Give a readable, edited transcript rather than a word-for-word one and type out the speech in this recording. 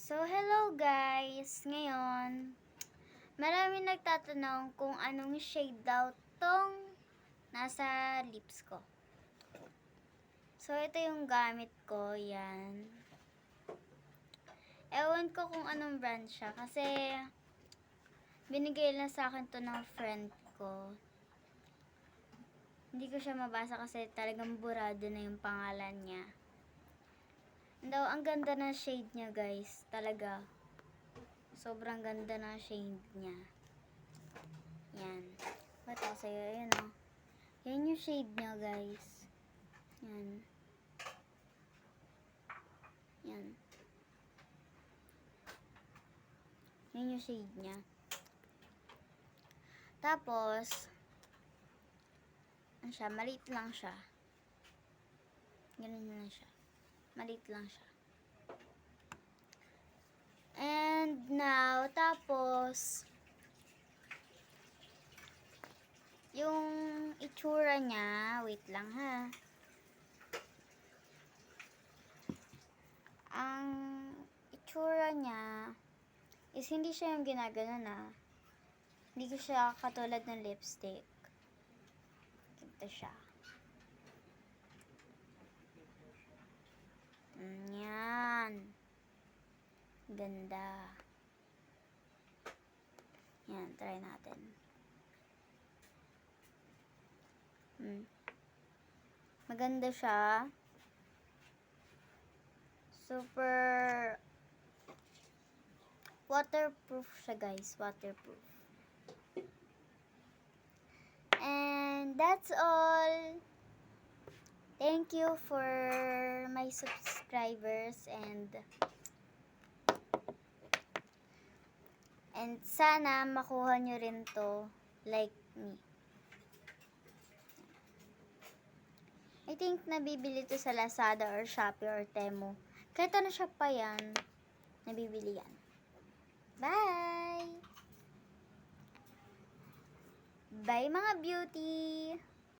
So, hello guys! Ngayon, maraming nagtatanong kung anong shade daw tong nasa lips ko. So, ito yung gamit ko. Yan. Ewan ko kung anong brand siya kasi binigay lang sa akin to ng friend ko. Hindi ko siya mabasa kasi talagang burado na yung pangalan niya. Daw, ang ganda ng shade niya guys. Talaga. Sobrang ganda ng shade niya. Yan. Ba't ako sa'yo? Ayan o. Yan yung shade niya guys. Yan. Yan. Yan yung shade niya. Tapos, ano siya, maliit lang siya. Ganun lang siya. Maliit lang siya. And now, tapos, yung itsura niya, wait lang ha. Ang itsura niya is hindi siya yung ginagano na. Hindi ko siya katulad ng lipstick. Ito siya. Yan. Ganda. Yan, try natin. Maganda siya. Super waterproof siya guys. Waterproof. And that's all. Thank you for my subscribers and sana makuha nyo rin to like me. I think nabibili to sa Lazada or Shopee or Temu. Kahit ano shop pa yan, nabibili yan. Bye! Bye mga beauty!